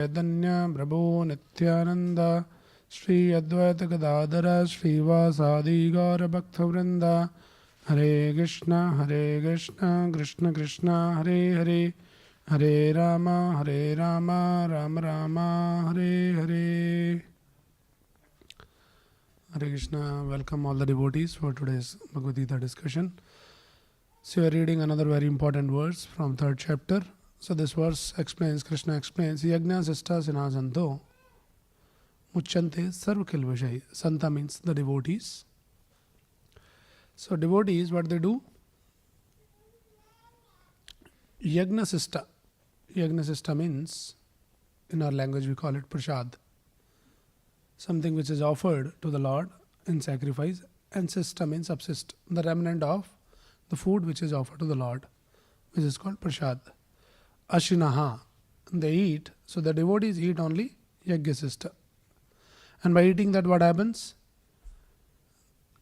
Chaitanya Prabhu Nityananda Shri Advaita Gadadara Srivasadi Gaura Bhakta Vrinda Hare Krishna Krishna Krishna Hare Hare Hare Rama Rama Rama Hare Hare. Hare Krishna. Welcome all the devotees for today's Bhagavad Gita discussion. So we are reading another very important verse from third chapter. So this verse explains, Krishna explains, Yajna Sista Sinasanto Muchante Sarvakil Vishai. Santa means the devotees. So devotees, what they do? Yajna Sista. Yajna Sista means, in our language we call it prasad. Something which is offered to the Lord in sacrifice, and Sista means subsist, the remnant of the food which is offered to the Lord, which is called prasad. Ashinaha, they eat, so the devotees eat only Yajna Sista. And by eating that, what happens?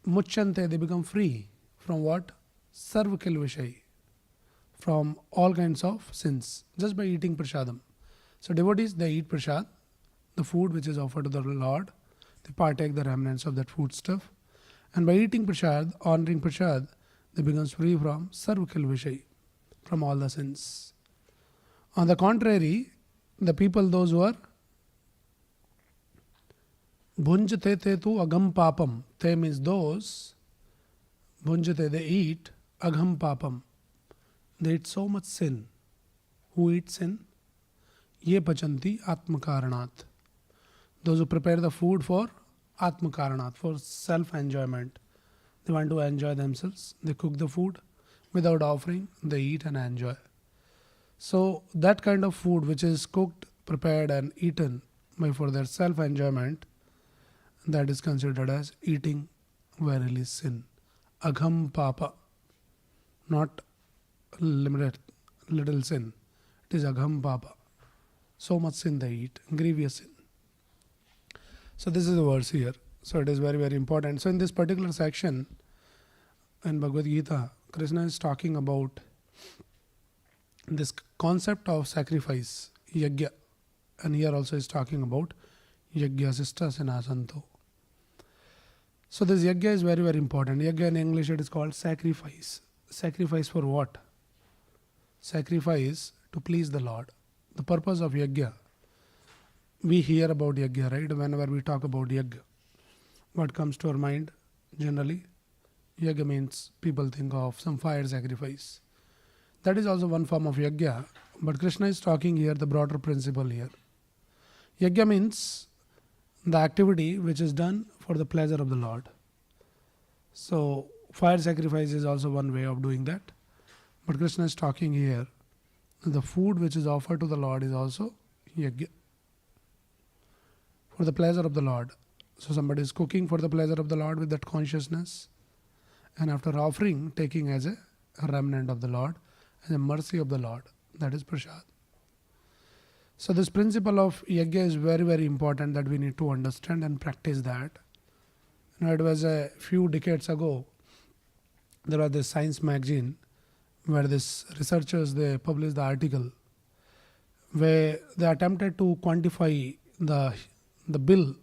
Muchante, they become free from what? Sarvakil Vishai, from all kinds of sins, just by eating prasadam. So devotees, they eat prasad, the food which is offered to the Lord, they partake the remnants of that food stuff, and by eating prasad, honoring prasad, they become free from Sarvakil Vishai, from all the sins. On the contrary, the people, those who are Bhunjate te tu agam papam, te means those, Bhunjate, they eat agam papam, they eat so much sin. Who eat sin? Ye pachanti atmakaranat. Those who prepare the food for atmakaranat, for self-enjoyment. They want to enjoy themselves. They cook the food without offering. They eat and enjoy. So that kind of food which is cooked, prepared and eaten for their self-enjoyment, that is considered as eating verily sin. Agham papa. Not limited, little sin. It is agham papa. So much sin they eat. Grievous sin. So this is the verse here. So it is very, very important. So in this particular section in Bhagavad Gita, Krishna is talking about this concept of sacrifice, yajna. And here also is talking about yajna sista sinasanto. So this yajna is very, very important. Yajna in English it is called sacrifice. Sacrifice for what? Sacrifice to please the Lord. The purpose of yajna. We hear about yajna, right? Whenever we talk about yajna, what comes to our mind generally? Yajna means people think of some fire sacrifice. That is also one form of yajna, but Krishna is talking here the broader principle here. Yajna means the activity which is done for the pleasure of the Lord. So fire sacrifice is also one way of doing that. But Krishna is talking here, the food which is offered to the Lord is also yajna, for the pleasure of the Lord. So somebody is cooking for the pleasure of the Lord with that consciousness, and after offering, taking as a remnant of the Lord, as a mercy of the Lord. That is prasad. So this principle of yajna is very, very important, that we need to understand and practice that. It was a few decades ago, there was this science magazine where this researchers, they published the article where they attempted to quantify the bill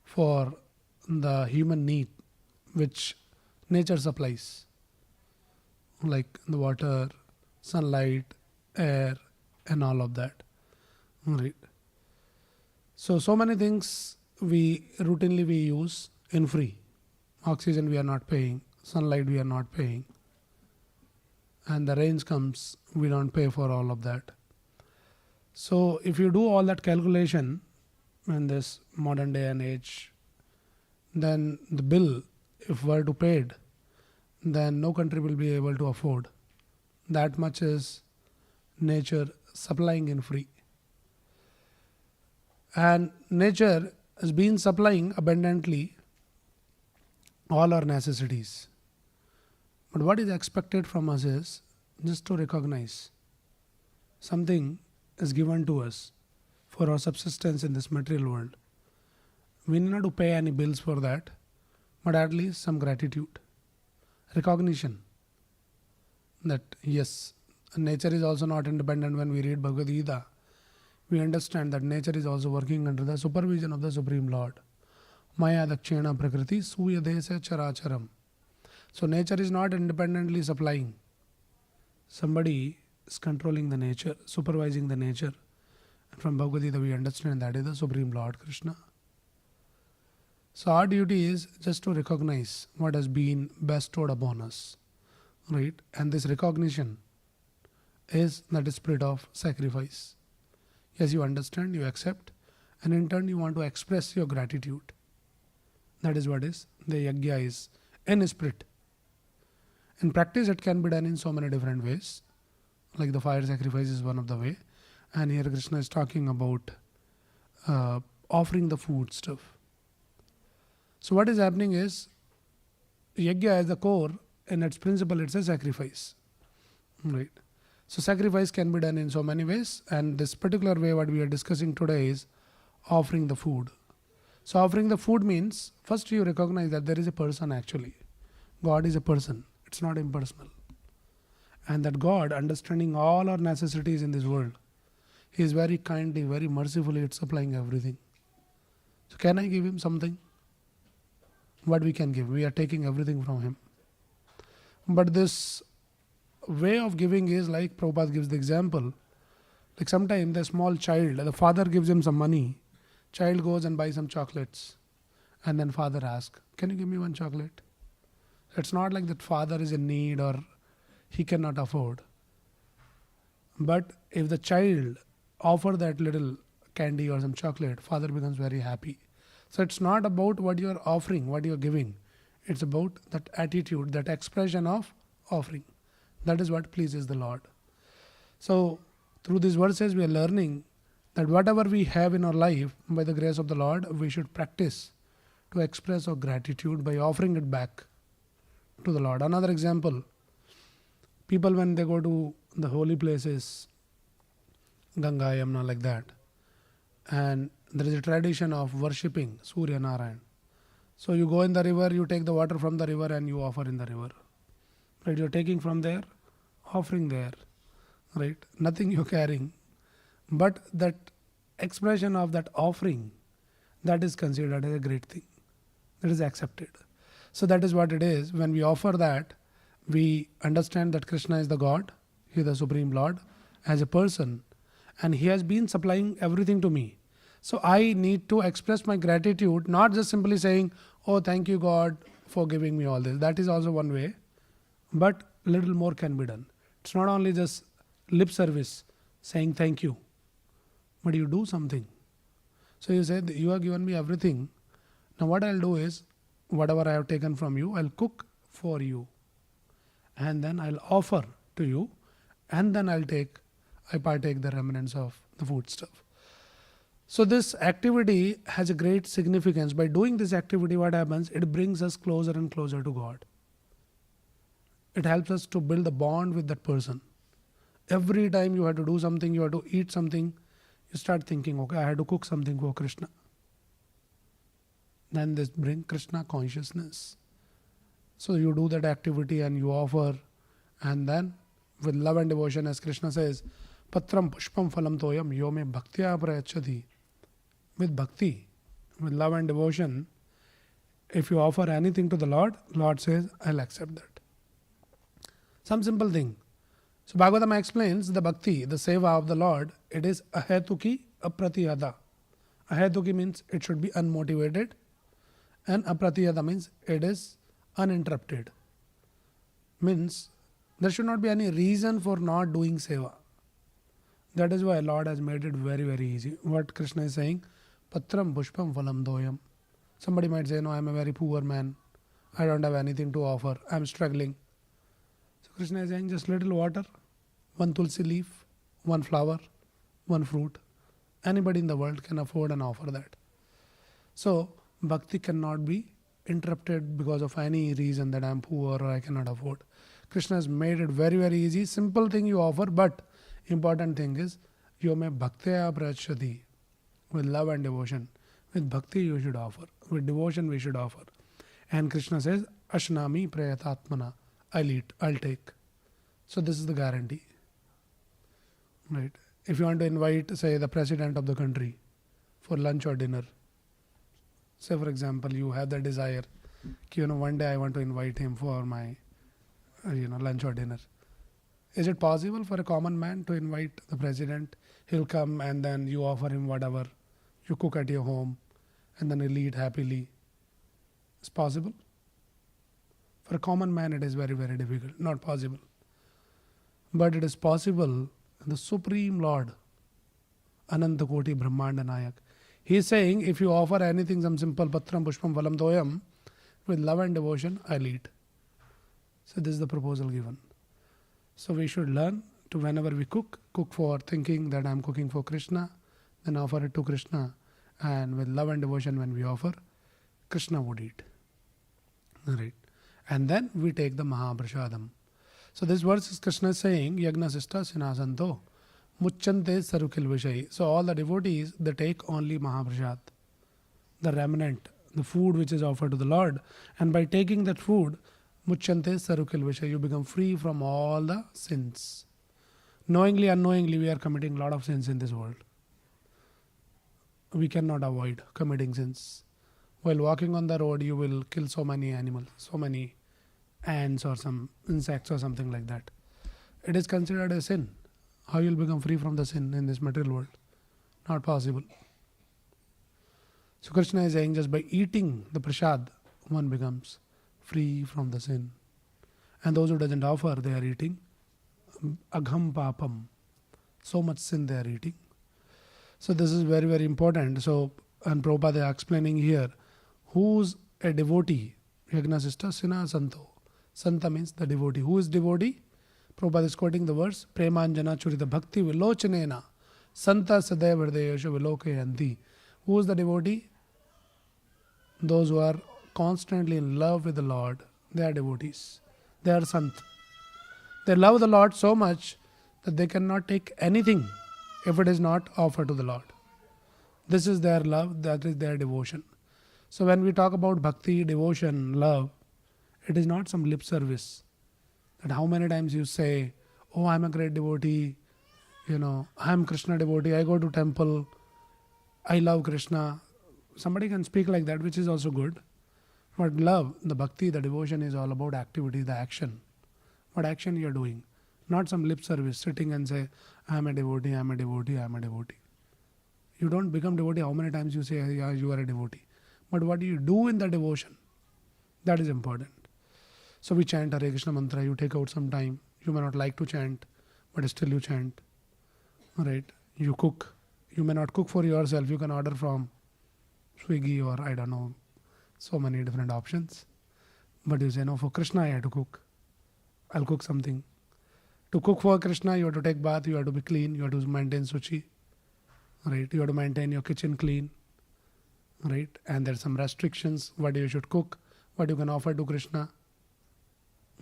for the human need which nature supplies, like the water, sunlight, air and all of that. Right. So many things we routinely use in free. Oxygen we are not paying, sunlight we are not paying, and the rains comes, we don't pay for all of that. So if you do all that calculation in this modern day and age, then the bill, if were to paid, then no country will be able to afford. That much is nature supplying in free. And nature has been supplying abundantly all our necessities. But what is expected from us is just to recognize something is given to us for our subsistence in this material world. We need not to pay any bills for that, but at least some gratitude, recognition that yes, nature is also not independent. When we read Bhagavad Gita, we understand that nature is also working under the supervision of the Supreme Lord. Maya Dakshina Prakriti Suyadesa Characharam. So nature is not independently supplying. Somebody is controlling the nature, supervising the nature. And from Bhagavad Gita we understand that is the Supreme Lord Krishna. So our duty is just to recognize what has been bestowed upon us. Right? And this recognition is that spirit of sacrifice. Yes, you understand, you accept, and in turn you want to express your gratitude. That is what is the yajna is in spirit. In practice it can be done in so many different ways. Like the fire sacrifice is one of the way. And here Krishna is talking about offering the food stuff. So what is happening is, yajna as the core, in its principle it's a sacrifice. Right? So sacrifice can be done in so many ways, and this particular way what we are discussing today is offering the food. So offering the food means, first you recognize that there is a person actually. God is a person, it's not impersonal. And that God, understanding all our necessities in this world, He is very kindly, very mercifully at supplying everything. So can I give Him something? What we can give? We are taking everything from Him. But this way of giving is like Prabhupada gives the example. Like sometimes the small child, the father gives him some money, child goes and buys some chocolates, and then father asks, can you give me one chocolate? It's not like that father is in need or he cannot afford. But if the child offer that little candy or some chocolate, father becomes very happy. So it's not about what you are offering, what you are giving. It's about that attitude, that expression of offering. That is what pleases the Lord. So through these verses we are learning that whatever we have in our life, by the grace of the Lord, we should practice to express our gratitude by offering it back to the Lord. Another example, people when they go to the holy places, Ganga, Yamuna, like that, and there is a tradition of worshipping Surya Narayan. So you go in the river, you take the water from the river and you offer in the river. Right? You're taking from there, offering there. Right? Nothing you're carrying. But that expression of that offering, that is considered as a great thing. That is accepted. So that is what it is. When we offer that, we understand that Krishna is the God, He is the Supreme Lord, as a person, and He has been supplying everything to me. So I need to express my gratitude, not just simply saying, oh, thank you God for giving me all this. That is also one way, but little more can be done. It's not only just lip service, saying thank you, but you do something. So you say, you have given me everything. Now what I'll do is, whatever I have taken from you, I'll cook for you. And then I'll offer to you. And then I partake the remnants of the food stuff. So this activity has a great significance. By doing this activity, what happens? It brings us closer and closer to God. It helps us to build a bond with that person. Every time you have to do something, you have to eat something, you start thinking, okay, I have to cook something for Krishna. Then this brings Krishna consciousness. So you do that activity and you offer, and then with love and devotion, as Krishna says, Patram Pushpam Phalam Toyam Yome Bhaktya Prayachati. With bhakti, with love and devotion, if you offer anything to the Lord, Lord says, I'll accept that. Some simple thing. So Bhagavatam explains the bhakti, the seva of the Lord, it is ahetuki apratiyada. Ahetuki means it should be unmotivated, and apratiyada means it is uninterrupted. Means there should not be any reason for not doing seva. That is why Lord has made it very, very easy. What Krishna is saying, Patram Pushpam Phalam Doyam. Somebody might say, no, I am a very poor man. I don't have anything to offer. I am struggling. So Krishna is saying, just little water, one tulsi leaf, one flower, one fruit. Anybody in the world can afford and offer that. So bhakti cannot be interrupted because of any reason that I am poor or I cannot afford. Krishna has made it very, very easy. Simple thing you offer, but important thing is, Yome Bhaktya Prachati. With love and devotion. With bhakti you should offer. With devotion we should offer. And Krishna says, Ashnami Prayatatmana. I'll eat, I'll take. So this is the guarantee. Right? If you want to invite, say, the president of the country for lunch or dinner, say for example, you have the desire, one day I want to invite him for my, lunch or dinner. Is it possible for a common man to invite the president? He'll come and then you offer him whatever you cook at your home, and then he'll eat happily. It's possible? For a common man, it is very, very difficult, not possible. But it is possible. The Supreme Lord, Ananta Koti Brahmanda Nayak, he is saying, if you offer anything, some simple patram pushpam phalam doyam, with love and devotion, I'll eat. So this is the proposal given. So we should learn to, whenever we cook for thinking that I'm cooking for Krishna, then offer it to Krishna, and with love and devotion when we offer, Krishna would eat. Right. And then we take the Mahaprasadam. So this verse is Krishna saying, Yagna Sista Sinasanto Muchante Sarukil Vishai. So all the devotees, they take only Mahaprasad, the remnant, the food which is offered to the Lord. And by taking that food, Muchante Sarukil Vishai, you become free from all the sins. Knowingly, unknowingly, we are committing a lot of sins in this world. We cannot avoid committing sins. While walking on the road, you will kill so many animals, so many ants or some insects or something like that. It is considered a sin. How you will become free from the sin in this material world? Not possible. So Krishna is saying, just by eating the prasad, one becomes free from the sin. And those who doesn't offer, they are eating agham papam. So much sin they are eating. So this is very, very important. So, and Prabhupada is explaining here, who's a devotee? Yagna Sista Sina Santo. Santa means the devotee. Who is devotee? Prabhupada is quoting the verse, Premanjana Churita Bhakti Vilochanena Santa Sadaya Vardayasha Vilokayanti. Who is the devotee? Those who are constantly in love with the Lord. They are devotees. They are Sant. They love the Lord so much that they cannot take anything if it is not offered to the Lord. This is their love, that is their devotion. So when we talk about bhakti, devotion, love, it is not some lip service. That how many times you say, oh, I'm a great devotee, I'm Krishna devotee, I go to temple, I love Krishna. Somebody can speak like that, which is also good. But love, the bhakti, the devotion is all about activity, the action. What action you are doing. Not some lip service, sitting and say, I'm a devotee, I'm a devotee, I'm a devotee. You don't become devotee how many times you say, yeah, you are a devotee. But what do you do in the devotion? That is important. So we chant Hare Krishna mantra, you take out some time. You may not like to chant, but still you chant. Right? You cook. You may not cook for yourself. You can order from Swiggy or I don't know, so many different options. But you say, no, for Krishna I have to cook. I'll cook something. To cook for Krishna, you have to take bath, you have to be clean, you have to maintain suchi. Right? You have to maintain your kitchen clean. Right? And there are some restrictions, what you should cook, what you can offer to Krishna.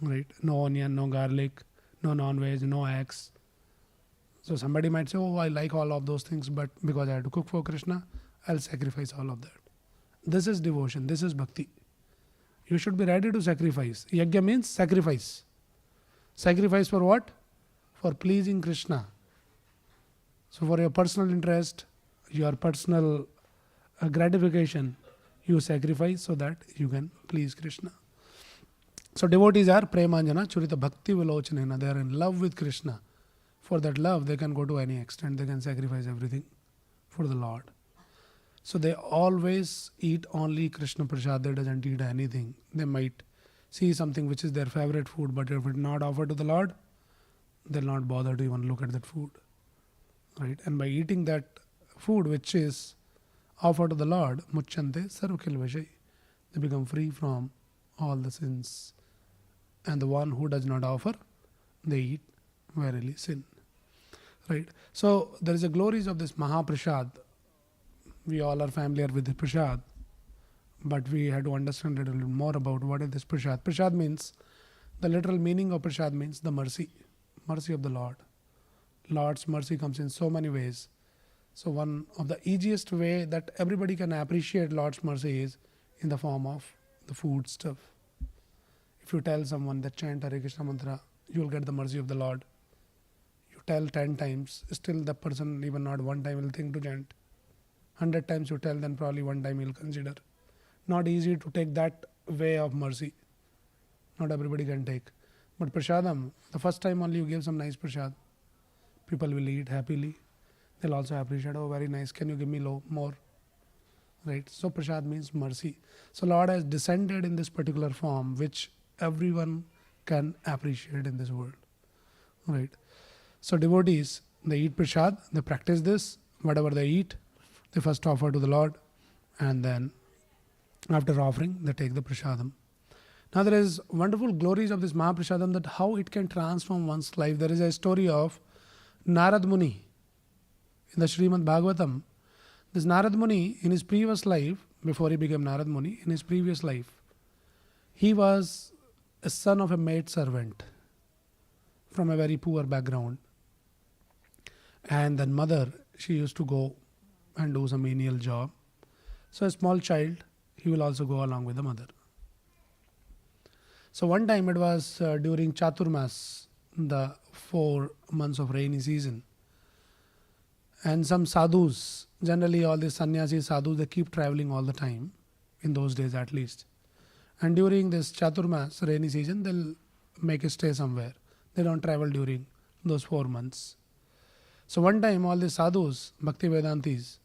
Right? No onion, no garlic, no non-veg, no eggs. So somebody might say, oh, I like all of those things, but because I have to cook for Krishna, I'll sacrifice all of that. This is devotion, this is bhakti. You should be ready to sacrifice. Yajna means sacrifice. Sacrifice for what? For pleasing Krishna. So for your personal interest, your personal gratification, you sacrifice so that you can please Krishna. So devotees are premanjana churita bhakti vilochanena. They are in love with Krishna. For that love, they can go to any extent. They can sacrifice everything for the Lord. So they always eat only Krishna Prasad. They doesn't eat anything. They might see something which is their favorite food, but if it not offered to the Lord, they'll not bother to even look at that food. Right? And by eating that food which is offered to the Lord, muchante sarvakil vishai, they become free from all the sins. And the one who does not offer, they eat verily sin. Right? So there is a glories of this Mahaprasad. We all are familiar with the Prasad, but we had to understand a little more about what is this Prasad. Prasad means, the literal meaning of Prasad means the mercy of the Lord. Lord's mercy comes in so many ways. So one of the easiest way that everybody can appreciate Lord's mercy is in the form of the food stuff. If you tell someone that chant Hare Krishna mantra, you will get the mercy of the Lord. You tell 10 times, still the person even not one time will think to chant. 100 times you tell, then probably one time he'll consider. Not easy to take that way of mercy. Not everybody can take. But prasadam, the first time only you give some nice prasad, people will eat happily. They'll also appreciate, oh, very nice, can you give me more? Right? So prasad means mercy. So Lord has descended in this particular form, which everyone can appreciate in this world. Right? So devotees, they eat prasad, they practice this, whatever they eat, they first offer to the Lord, and then after offering, they take the prasadam. Now there is wonderful glories of this Mahaprasadam, that how it can transform one's life. There is a story of Narad Muni in the Srimad Bhagavatam. This Narad Muni, in his previous life, before he became Narad Muni, in his previous life, he was a son of a maid servant from a very poor background. And then mother, she used to go and do some menial job. So a small child, he will also go along with the mother. So one time it was during Chaturmas, the 4 months of rainy season. And some sadhus, generally all these sannyasi sadhus, they keep traveling all the time, in those days at least. And during this Chaturmas, rainy season, they'll make a stay somewhere. They don't travel during those 4 months. So one time all these sadhus, Bhakti Vedantis,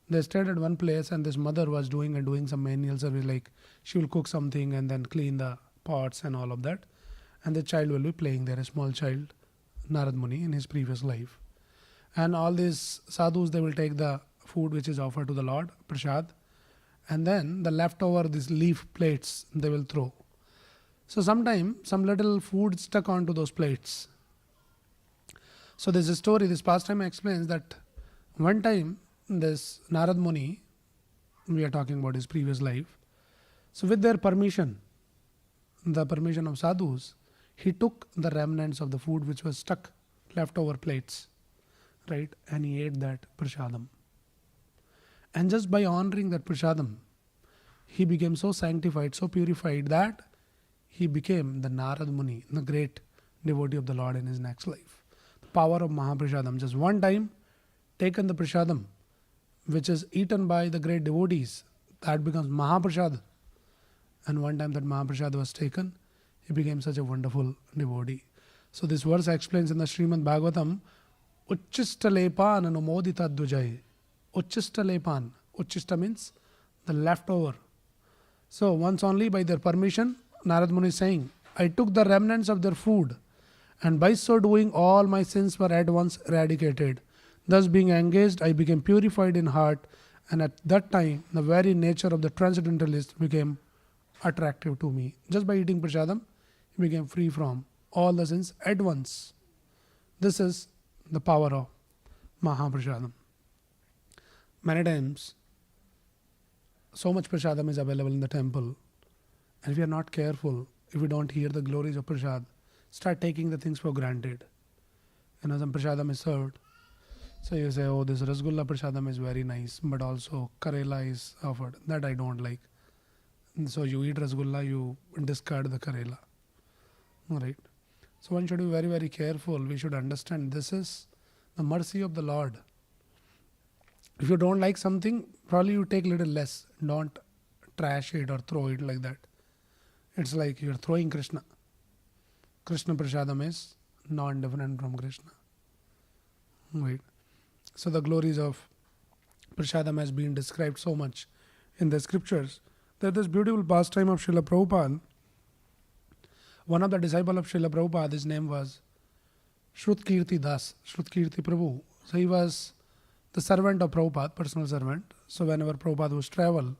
they stayed at one place, and this mother was doing some menial service, like she will cook something and then clean the pots and all of that. And the child will be playing there, a small child, Narad Muni, in his previous life. And all these sadhus, they will take the food which is offered to the Lord, prasad, and then the leftover, these leaf plates, they will throw. So sometime some little food stuck onto those plates. So there's a story, this pastime explains that one time this Narad Muni, we are talking about his previous life, so with their permission, the permission of sadhus, he took the remnants of the food which was stuck, leftover plates, right, and he ate that prasadam. And just by honoring that prasadam, he became so sanctified, so purified, that he became the Narad Muni, the great devotee of the Lord in his next life. The power of Mahaprasadam, just one time taken the prasadam, which is eaten by the great devotees, that becomes Mahaprasad. And one time that Mahaprasad was taken, he became such a wonderful devotee. So this verse explains in the Srimad Bhagavatam, Uchchistalepan anumodita dvajai. Uchchistalepan. Uchchista means the leftover. So once only by their permission, Narad Muni is saying, I took the remnants of their food, and by so doing all my sins were at once eradicated. Thus being engaged, I became purified in heart, and at that time the very nature of the transcendentalist became attractive to me. Just by eating prasadam, he became free from all the sins at once. This is the power of Mahaprasadam. Many times, so much prasadam is available in the temple, and if we are not careful, if we don't hear the glories of prasad, start taking the things for granted. Some prasadam is served, so you say, oh, this rasgulla prasadam is very nice, but also karela is offered. That I don't like. So you eat rasgulla, you discard the karela. Alright. So one should be very, very careful. We should understand this is the mercy of the Lord. If you don't like something, probably you take little less. Don't trash it or throw it like that. It's like you're throwing Krishna. Krishna prasadam is non-different from Krishna. Right. So the glories of prasadam has been described so much in the scriptures. There's this beautiful pastime of Srila Prabhupada. One of the disciples of Srila Prabhupada, his name was Shrutkirti Das, Shrutkirti Prabhu. So he was the servant of Prabhupada, personal servant. So whenever Prabhupada was travel,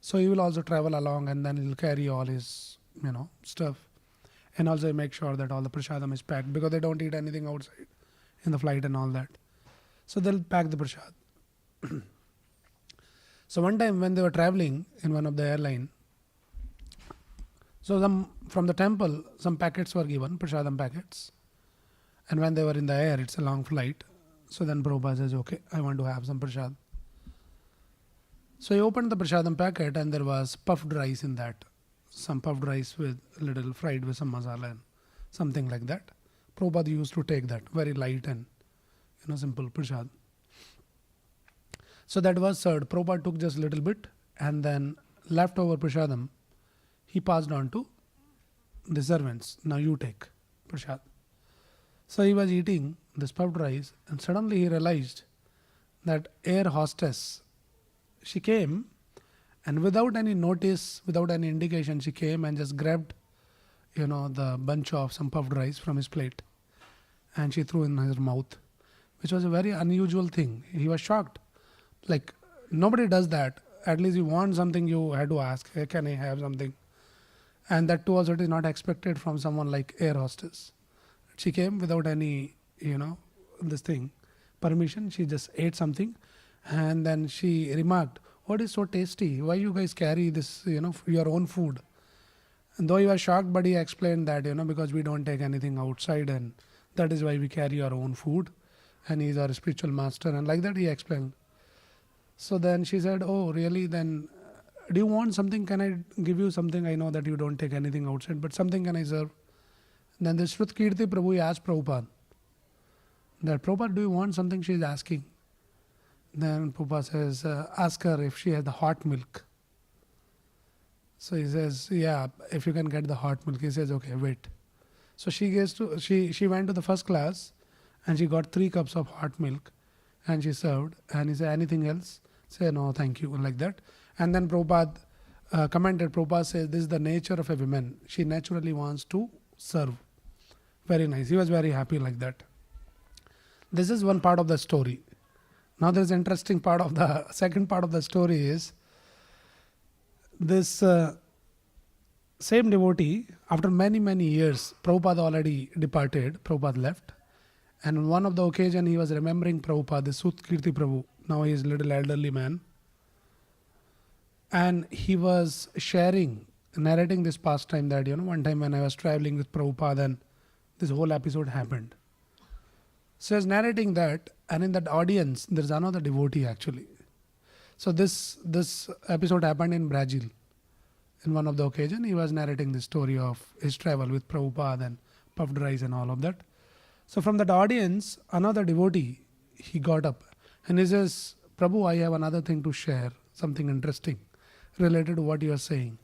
so he will also travel along, and then he'll carry all his, stuff. And also make sure that all the prasadam is packed, because they don't eat anything outside in the flight and all that. So they'll pack the prasad. So one time when they were traveling in one of the airline, so from the temple, some packets were given, prasadam packets. And when they were in the air, it's a long flight. So then Prabhupada says, okay, I want to have some prasad. So he opened the prasadam packet, and there was puffed rice in that. Some puffed rice with little fried with some masala and something like that. Prabhupada used to take that, very light and simple prasad. So that was served. Prabhupada took just a little bit, and then leftover prasadam he passed on to the servants. Now you take prasad. So he was eating this puffed rice, and suddenly he realized that air hostess, she came, and without any notice, without any indication, she came and just grabbed the bunch of some puffed rice from his plate, and she threw in his mouth, which was a very unusual thing. He was shocked. Like, nobody does that. At least you want something, you had to ask, hey, can I have something? And that too also it is not expected from someone like air hostess. She came without any, this thing, permission. She just ate something, and then she remarked, what is so tasty? Why you guys carry this, your own food? And though he was shocked, but he explained that, because we don't take anything outside, and that is why we carry our own food. And he is our spiritual master. And like that he explained. So then she said, oh, really? Then do you want something? Can I give you something? I know that you don't take anything outside, but something can I serve? Then the Shrut Kirti Prabhu asked Prabhupada, that Prabhupada, do you want something? She is asking. Then Prabhupada says, ask her if she has the hot milk. So he says, yeah, if you can get the hot milk. He says, okay, wait. So she went to the first class, and she got 3 cups of hot milk, and she served. And he said, anything else? Say, no, thank you, like that. And then Prabhupada commented, Prabhupada says, this is the nature of a woman. She naturally wants to serve. Very nice. He was very happy like that. This is one part of the story. Now there is an interesting part of the second part of the story is this same devotee, after many, many years, Prabhupada already departed, Prabhupada left. And on one of the occasion he was remembering Prabhupada, the Sut Kirti Prabhu. Now he is a little elderly man. And he was narrating this pastime that, one time when I was traveling with Prabhupada and this whole episode happened. So he was narrating that, and in that audience, there is another devotee actually. So this episode happened in Brazil. In one of the occasion, he was narrating the story of his travel with Prabhupada and puffed rice and all of that. So from that audience, another devotee, he got up and he says, Prabhu, I have another thing to share, something interesting related to what you are saying.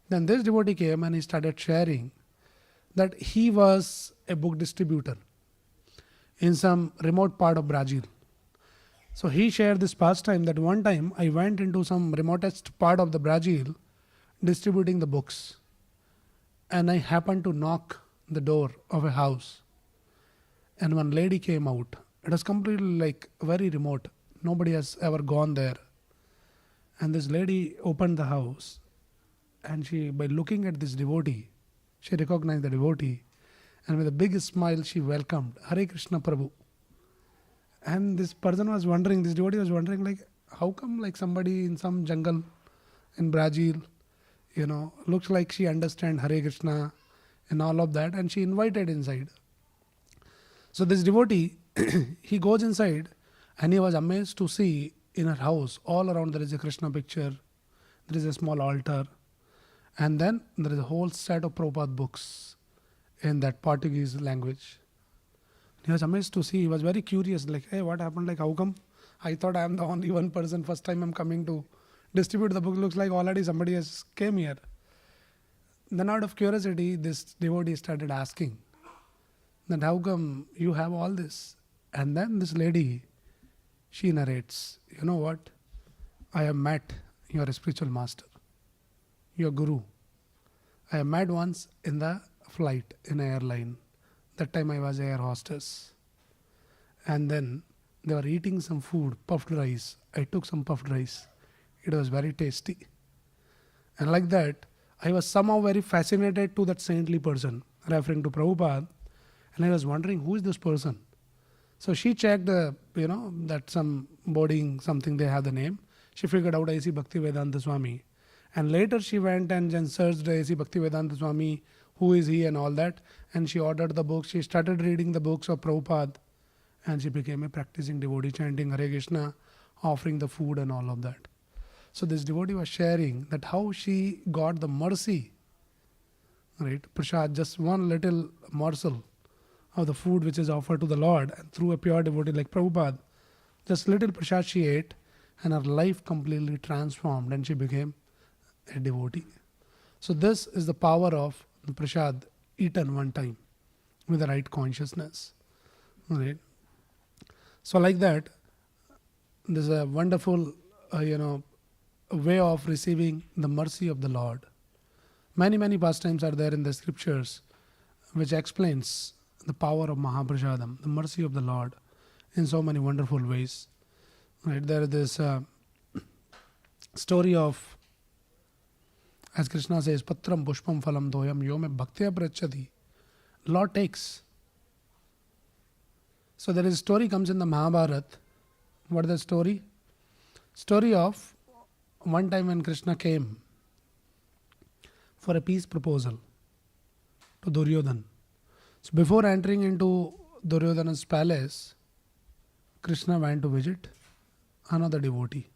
Then this devotee came and he started sharing that he was a book distributor in some remote part of Brazil. So he shared this pastime that one time I went into some remotest part of the Brazil distributing the books, and I happened to knock the door of a house, and one lady came out. It was completely like very remote. Nobody has ever gone there. And this lady opened the house, and she, by looking at this devotee, she recognized the devotee, and with a big smile she welcomed, Hare Krishna Prabhu. And this person was wondering, this devotee was wondering, like, how come like somebody in some jungle in Brazil, looks like she understands Hare Krishna and all of that, and she invited inside. So this devotee, he goes inside, and he was amazed to see in her house, all around there is a Krishna picture, there is a small altar, and then there is a whole set of Prabhupada books in that Portuguese language. He was amazed to see, he was very curious, like, hey, what happened, like, how come? I thought I am the only one person, first time I'm coming to distribute the book, looks like already somebody has came here. Then out of curiosity, this devotee started asking, that how come you have all this? And then this lady, she narrates, you know what? I have met your spiritual master, your guru. I have met once in the flight, in an airline. That time I was air hostess. And then they were eating some food, puffed rice. I took some puffed rice. It was very tasty. And like that, I was somehow very fascinated to that saintly person, referring to Prabhupada. And I was wondering, who is this person? So she checked, that some boarding, something they have the name. She figured out A.C. Bhaktivedanta Swami. And later she went and then searched A.C. Bhaktivedanta Swami, who is he and all that. And she ordered the books. She started reading the books of Prabhupada. And she became a practicing devotee, chanting Hare Krishna, offering the food and all of that. So this devotee was sharing that how she got the mercy, right? Prasad, just one little morsel of the food which is offered to the Lord, and through a pure devotee like Prabhupada, just little prasad she ate, and her life completely transformed, and she became a devotee. So this is the power of the prasad eaten one time with the right consciousness. Right? So like that, there's a wonderful, way of receiving the mercy of the Lord. Many pastimes are there in the scriptures which explains the power of Mahaprasadam, the mercy of the Lord, in so many wonderful ways. Right? There is this story of, as Krishna says, Patram Pushpam Phalam Doyam Yo Me Bhaktya Prachati. Lord takes. So there is a story comes in the Mahabharata. What is the story? Story of one time when Krishna came for a peace proposal to Duryodhana. So before entering into Duryodhana's palace, Krishna went to visit another devotee.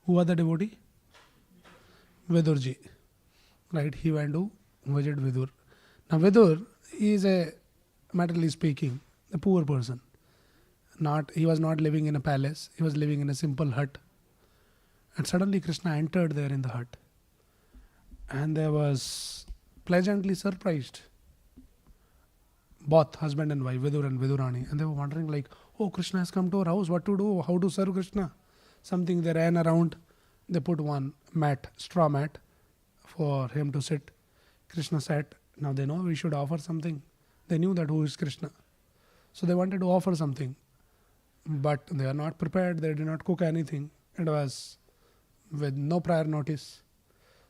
Who was the devotee? Vidurji. Right? He went to visit Vidur. Now Vidur is a, materially speaking, a poor person. He was not living in a palace. He was living in a simple hut. And suddenly Krishna entered there in the hut. And there was pleasantly surprised. Both husband and wife, Vidur and Vidurani. And they were wondering like, oh, Krishna has come to our house. What to do? How to serve Krishna? Something they ran around. They put one mat, straw mat, for him to sit. Krishna sat. Now they know we should offer something. They knew that who is Krishna. So they wanted to offer something. But they are not prepared. They did not cook anything. It was with no prior notice.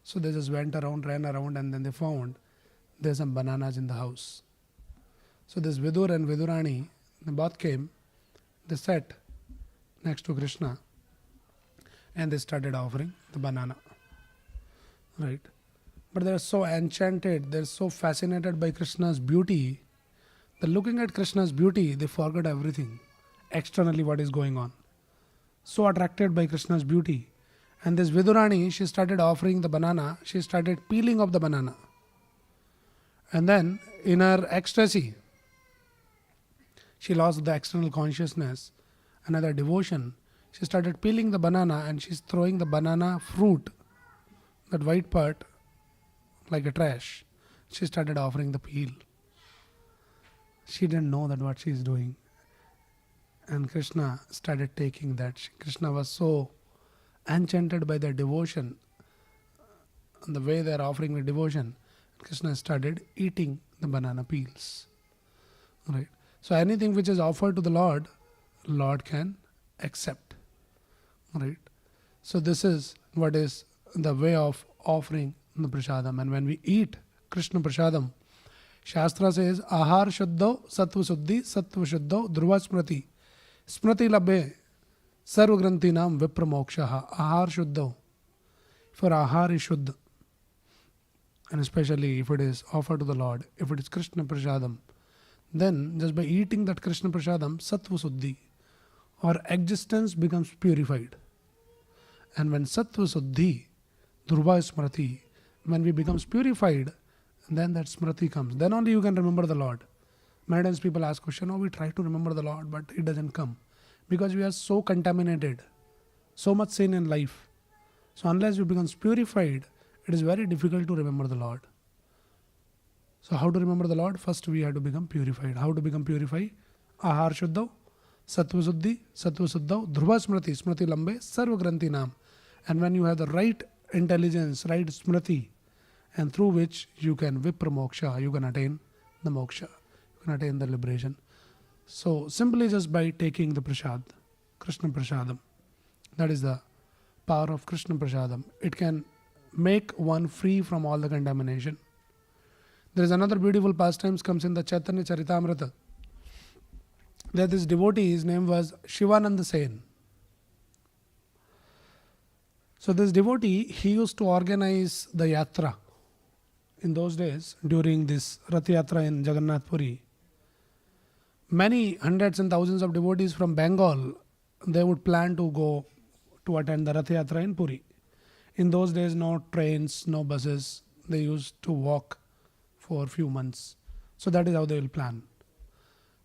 So they just went around, ran around, and then they found there's some bananas in the house. So this Vidur and Vidurani, they both came. They sat next to Krishna. And they started offering the banana. Right? But they're so enchanted, they're so fascinated by Krishna's beauty, that looking at Krishna's beauty, they forgot everything, externally what is going on. So attracted by Krishna's beauty. And this Vidurani, she started offering the banana, she started peeling off the banana. And then, in her ecstasy, she lost the external consciousness, another devotion. She started peeling the banana and she's throwing the banana fruit, that white part, like a trash. She started offering the peel. She didn't know that what she is doing. And Krishna started taking that. Krishna was so enchanted by their devotion, and the way they are offering the devotion. Krishna started eating the banana peels. Right? So anything which is offered to the Lord, Lord can accept. Right? So this is what is the way of offering the prasadam. And when we eat Krishna prasadam, Shastra says, Ahar Shuddho Sattva Suddhi Sattva Shuddho Dhruva Smriti Smriti Labhe Sarva Granthi Nam Vipra Mokshaha. Ahar Shuddho. For Ahar is Shuddha. And especially if it is offered to the Lord, if it is Krishna prasadam, then just by eating that Krishna prasadam, Sattva Suddhi, our existence becomes purified. And when Sattva Suddhi, Dhruva Smriti, when we becomes purified, then that Smriti comes. Then only you can remember the Lord. Many times people ask question, oh, we try to remember the Lord, but it doesn't come. Because we are so contaminated, so much sin in life. So unless we becomes purified, it is very difficult to remember the Lord. So how to remember the Lord? First we have to become purified. How to become purified? Ahar Shuddho, Sattva Suddhi, Sattva Suddho, Dhruva Smriti, Smriti Lambe, Sarva Granthi Nam. And when you have the right intelligence, right Smriti, and through which you can Vipra Moksha, you can attain the moksha, you can attain the liberation. So simply just by taking the prasad, Krishna prasadam, that is the power of Krishna prasadam. It can make one free from all the contamination. There is another beautiful pastime comes in the Chaitanya Charitamrita. There this devotee, his name was Shivananda Sen. So this devotee, he used to organize the yatra. In those days, during this Rath Yatra in Jagannath Puri, many hundreds and thousands of devotees from Bengal, they would plan to go to attend the Rath Yatra in Puri. In those days, no trains, no buses. They used to walk for a few months. So that is how they will plan.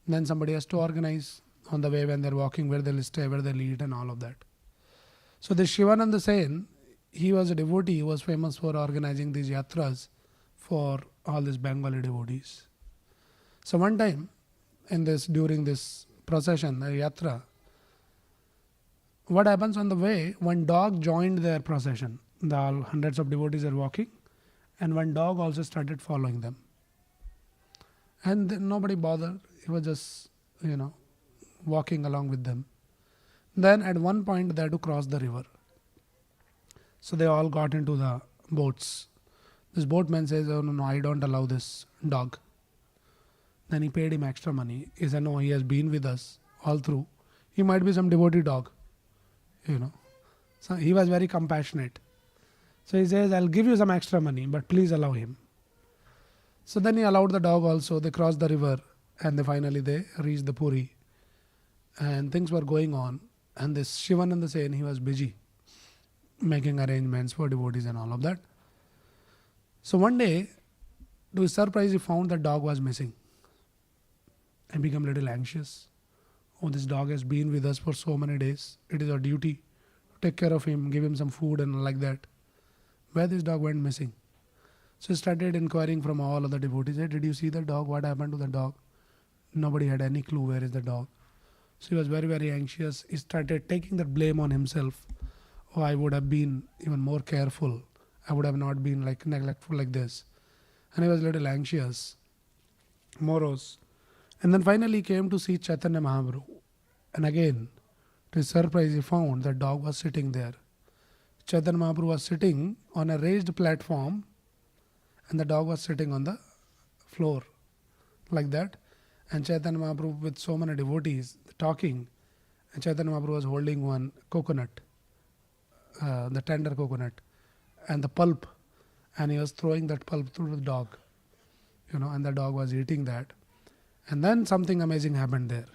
Then somebody has to organize on the way when they're walking, where they'll stay, where they'll eat, and all of that. So this Shivananda Sen, he was a devotee who was famous for organizing these yatras for all these Bengali devotees. So one time, during this procession, the yatra, what happens on the way? One dog joined their procession. Hundreds of devotees are walking, and one dog also started following them. And then nobody bothered. He was just, walking along with them. Then at one point they had to cross the river. So they all got into the boats. This boatman says, "Oh no, I don't allow this dog." Then he paid him extra money. He said, "No, he has been with us all through. He might be some devotee dog." So he was very compassionate. So he says, "I'll give you some extra money, but please allow him." So then he allowed the dog also. They crossed the river, and finally they reached the Puri. And things were going on. And this Shivananda Sen, he was busy making arrangements for devotees and all of that. So one day, to his surprise, he found the dog was missing. And became a little anxious. Oh, this dog has been with us for so many days. It is our duty to take care of him, give him some food and like that. Where this dog went missing? So he started inquiring from all other devotees. Hey, did you see the dog? What happened to the dog? Nobody had any clue where is the dog. So he was very, very anxious. He started taking the blame on himself. Oh, I would have been even more careful. I would have not been neglectful like this. And he was a little anxious, morose. And then finally he came to see Chaitanya Mahaprabhu. And again, to his surprise, he found the dog was sitting there. Chaitanya Mahaprabhu was sitting on a raised platform, and the dog was sitting on the floor like that. And Chaitanya Mahaprabhu with so many devotees talking, and Chaitanya Mahaprabhu was holding one coconut, the tender coconut, and the pulp, and he was throwing that pulp through the dog, and the dog was eating that. And then something amazing happened there.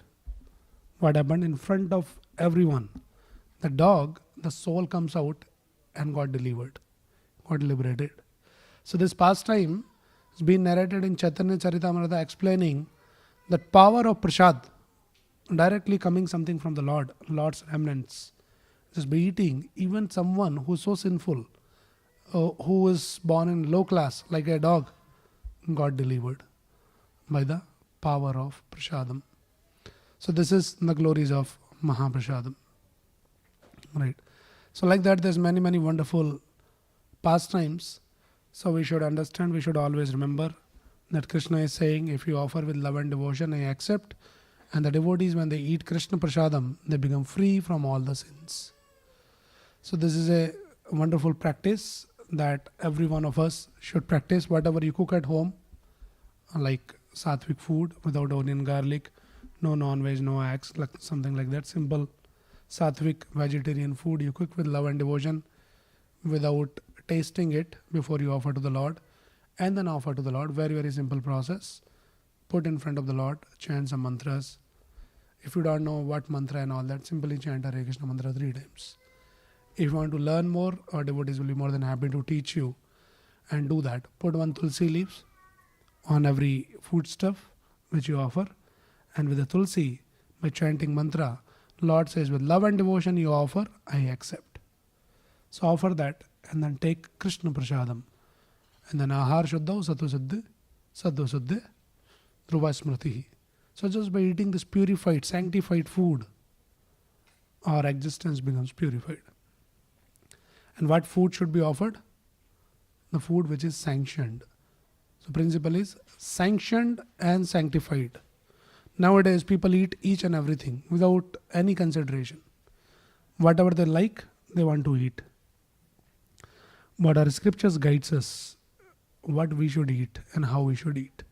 What happened? In front of everyone, the dog, the soul comes out and got delivered, got liberated. So this pastime has been narrated in Chaitanya Charitamrita, explaining that power of prasad, directly coming something from the Lord's remnants, just be eating. Even someone who is so sinful, who is born in low class like a dog, got delivered by the power of prasadam. So this is the glories of Mahaprasadam. Right. So like that, there's many, many wonderful pastimes. So we should understand, we should always remember that Krishna is saying, if you offer with love and devotion, I accept. And the devotees, when they eat Krishna prasadam, they become free from all the sins. So this is a wonderful practice that every one of us should practice. Whatever you cook at home, like sattvic food without onion, garlic, no non-veg, no eggs, like something like that. Simple sattvic vegetarian food you cook with love and devotion without tasting it before you offer to the Lord, and then offer to the Lord. Very, very simple process. Put in front of the Lord, chant some mantras. If you don't know what mantra and all that, simply chant Hare Krishna mantra 3 times. If you want to learn more, our devotees will be more than happy to teach you and do that. Put 1 tulsi leaves on every foodstuff which you offer, and with the tulsi, by chanting mantra, Lord says, with love and devotion you offer, I accept. So offer that, and then take Krishna prasadam. And then ahar shuddha sattva siddha sattva siddha dhruva smriti. So just by eating this purified, sanctified food, our existence becomes purified. And what food should be offered? The food which is sanctioned. So principle is sanctioned and sanctified. Nowadays people eat each and everything without any consideration. Whatever they like, they want to eat. But our scriptures guides us what we should eat and how we should eat.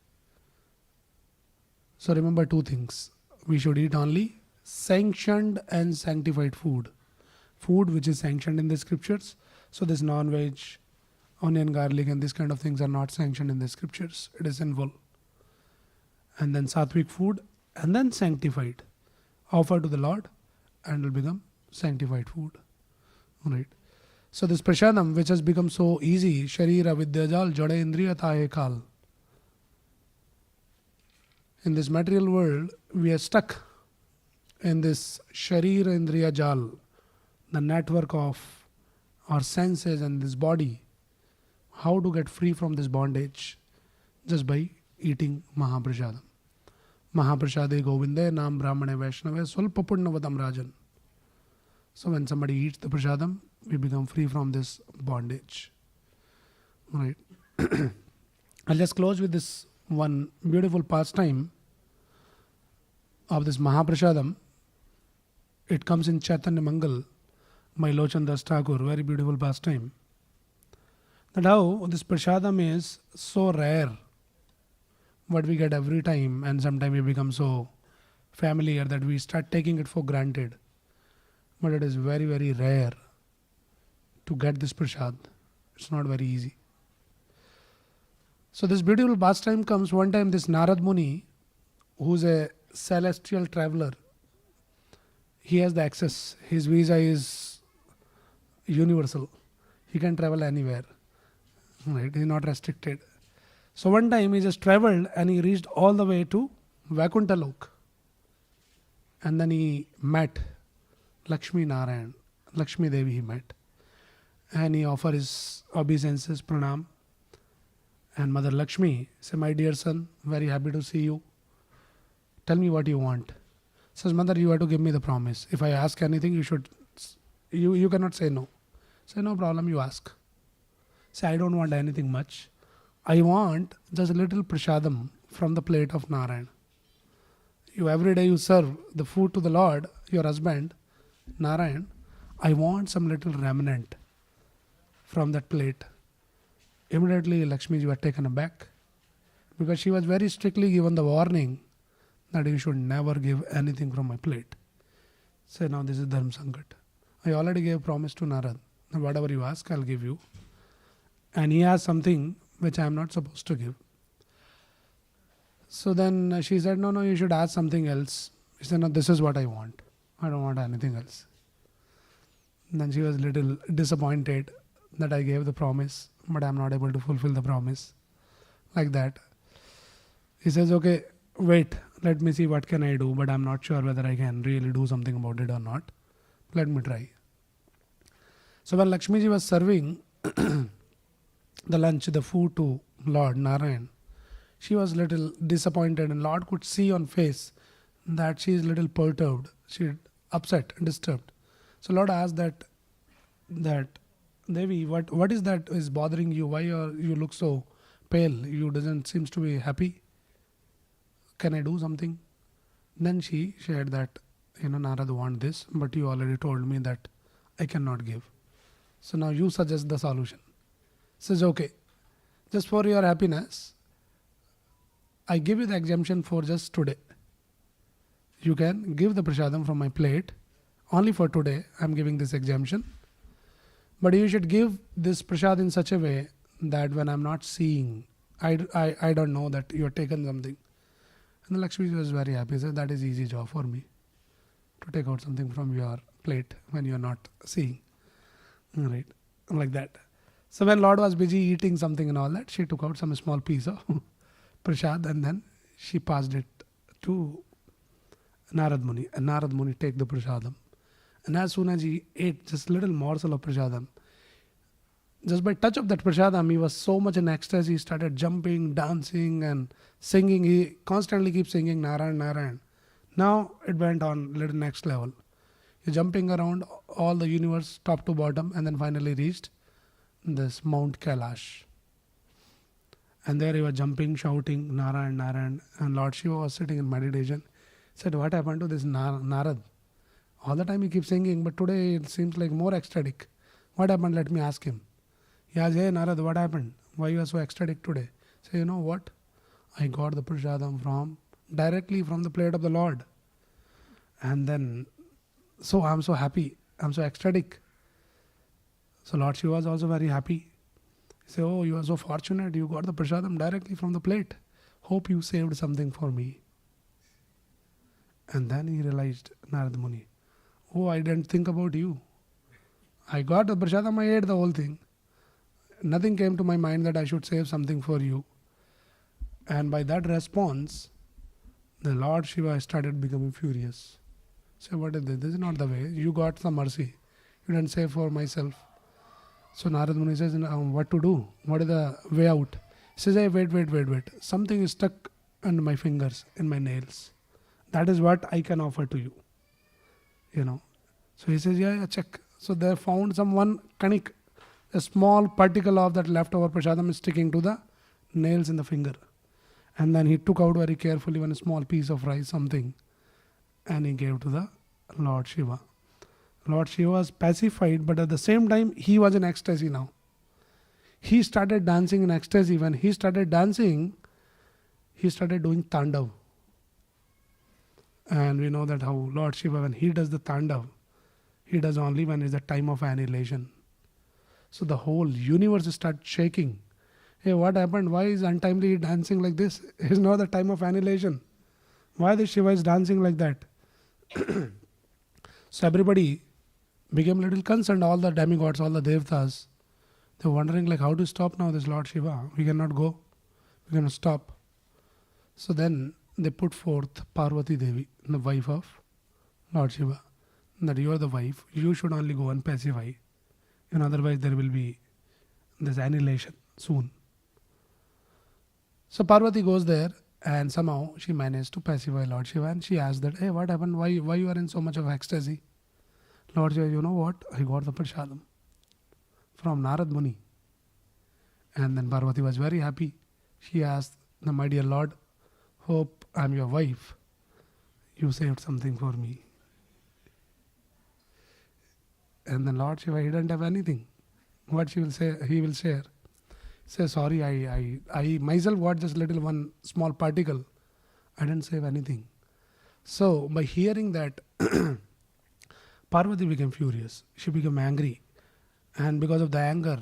So remember 2 things. We should eat only sanctioned and sanctified food. Food which is sanctioned in the scriptures. So this non-veg, onion, garlic and these kind of things are not sanctioned in the scriptures. It is sinful. And then sattvic food, and then sanctified. Offer to the Lord and will become sanctified food. Right. So this prasadam which has become so easy, Sharira Vidyajal Jada Indriya Tahe Kal. In this material world, we are stuck in this Sharir Indriya Jal, the network of our senses and this body. How to get free from this bondage? Just by eating Mahaprasadam. Mahaprasade Govinde Nam Brahmane Vaishnave Swalpa Punnavatam Rajan. So when somebody eats the prasadam, we become free from this bondage. Right. I'll just close with this one beautiful pastime of this Mahaprasadam. It comes in Chaitanya Mangal, my Lochan Das Thakur, very beautiful pastime. That how this prasadam is so rare, what we get every time, and sometimes we become so familiar that we start taking it for granted. But it is very, very rare to get this prasad. It's not very easy. So this beautiful pastime comes one time. This Narad Muni, who's a celestial traveler, he has the access. His visa is universal. He can travel anywhere. Right? He's not restricted. So one time he just traveled and he reached all the way to Vaikuntha Lok. And then he met Lakshmi Narayan, Lakshmi Devi he met. And he offered his obeisances, pranam. And Mother Lakshmi said, my dear son, very happy to see you. Tell me what you want. Says, Mother, you have to give me the promise. If I ask anything, you cannot say no. Say, no problem, you ask. Say, I don't want anything much. I want just a little prasadam from the plate of Narayan. Every day you serve the food to the Lord, your husband, Narayan. I want some little remnant from that plate. Immediately Lakshmi ji was taken aback, because she was very strictly given the warning that you should never give anything from my plate. Say, now this is Dharma Sankat. I already gave promise to Narad. Now whatever you ask, I'll give you. And he has something which I am not supposed to give. So then she said, no, you should ask something else. He said, no, this is what I want. I don't want anything else. And then she was a little disappointed that I gave the promise, but I am not able to fulfill the promise. Like that. He says, okay, wait, let me see what can I do, but I am not sure whether I can really do something about it or not. Let me try. So when Lakshmi ji was serving the lunch, the food to Lord Narayan, she was little disappointed, and Lord could see on face that she is little perturbed, she is upset, disturbed. So Lord asked that Devi, what is that is bothering you? Why you look so pale? You doesn't seems to be happy. Can I do something? Then she shared that, Narad want this, but you already told me that I cannot give. So now you suggest the solution. Says, okay, just for your happiness, I give you the exemption for just today. You can give the prasadam from my plate. Only for today, I am giving this exemption. But you should give this prasad in such a way that when I am not seeing, I don't know that you have taken something. And the Lakshmi was very happy. He said, that is easy job for me, to take out something from your plate when you are not seeing. Right? Like that. So when Lord was busy eating something and all that, she took out some small piece of prasad and then she passed it to Narad Muni. And Narad Muni take the prasadam. And as soon as he ate just little morsel of prasadam, just by touch of that prasadam, he was so much in ecstasy, he started jumping, dancing and singing. He constantly keeps singing Narayan, Narayan. Now it went on little next level. He's jumping around all the universe, top to bottom, and then finally reached this Mount Kailash. And there he was jumping, shouting, Narayan, Narayan. And Lord Shiva was sitting in meditation. Said, what happened to this Narad? All the time he keeps singing, but today it seems like more ecstatic. What happened? Let me ask him. He asked, hey Narad, what happened? Why you are so ecstatic today? Say, you know what? I got the prasadam directly from the plate of the Lord. And then, so I am so happy. I am so ecstatic. So Lord Shiva was also very happy. He said, oh, you are so fortunate. You got the prasadam directly from the plate. Hope you saved something for me. And then he realized, Narad Muni, oh, I didn't think about you. I got the prasadam, I ate the whole thing. Nothing came to my mind that I should save something for you. And by that response, The Lord Shiva started becoming furious. Say, what is this? This is not the way. You got some mercy. You didn't say for myself. So Narad Muni says, what to do? What is the way out? He says, hey, wait. Something is stuck under my fingers, in my nails. That is what I can offer to you. So he says, yeah, check. So they found some one kanik, a small particle of that leftover prasadam is sticking to the nails in the finger. And then he took out very carefully one small piece of rice, something, and he gave to the Lord Shiva. Lord Shiva was pacified, but at the same time, he was in ecstasy now. He started dancing in ecstasy. When he started dancing, he started doing tandav. And we know that how Lord Shiva, when he does the tandav, he does only when it's the time of annihilation. So the whole universe starts shaking. Hey, what happened? Why is untimely dancing like this? It's not the time of annihilation. Why the Shiva is dancing like that? So everybody became a little concerned. All the demigods, all the devtas, they're wondering like, how to stop now this Lord Shiva? We cannot go. We cannot stop. So then they put forth Parvati Devi, the wife of Lord Shiva, that you are the wife. You should only go and pacify. Otherwise there will be this annihilation soon. So Parvati goes there and somehow she managed to pacify Lord Shiva, and she asked that, hey, what happened? Why you are in so much of ecstasy? Lord Shiva, you know what? I got the prasadam from Narad Muni. And then Parvati was very happy. She asked, my dear Lord, hope I am your wife. You saved something for me. And then Lord Shiva, he didn't have anything. What she will say, he will share. Say, sorry, I myself got just little one small particle. I didn't save anything. So by hearing that, Parvati became furious. She became angry. And because of the anger,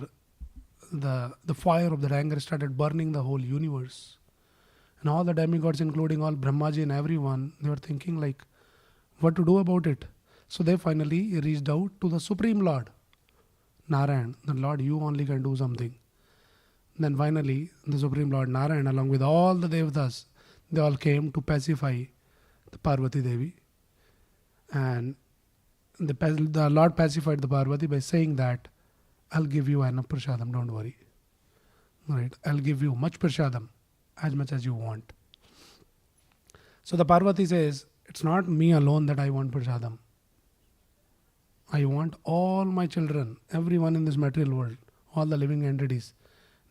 the fire of that anger started burning the whole universe. And all the demigods, including all Brahmaji and everyone, they were thinking like, what to do about it? So they finally reached out to the Supreme Lord, Narayan. The Lord, you only can do something. Then finally, the Supreme Lord Narayan, along with all the Devatas, they all came to pacify the Parvati Devi. And the Lord pacified the Parvati by saying that, I'll give you enough prasadam, don't worry. Right? I'll give you much prasadam, as much as you want. So the Parvati says, it's not me alone that I want prasadam. I want all my children, everyone in this material world, all the living entities,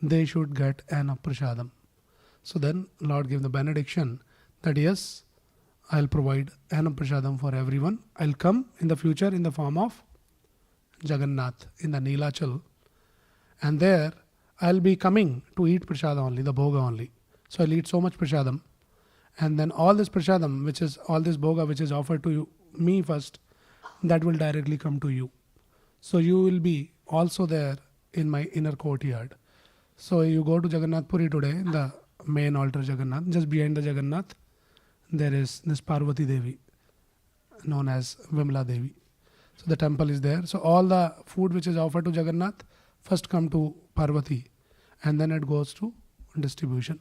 they should get enough prasadam. So then Lord gave the benediction that yes, I'll provide enough prasadam for everyone. I'll come in the future in the form of Jagannath in the Nilachal, and there I'll be coming to eat prasadam only, the bhoga only. So I'll eat so much prasadam, and then all this prasadam, which is all this bhoga which is offered to you, me first, that will directly come to you. So you will be also there in my inner courtyard. So you go to Jagannath Puri today, the main altar Jagannath, just behind the Jagannath, there is this Parvati Devi, known as Vimla Devi. So the temple is there. So all the food which is offered to Jagannath first come to Parvati, and then it goes to distribution.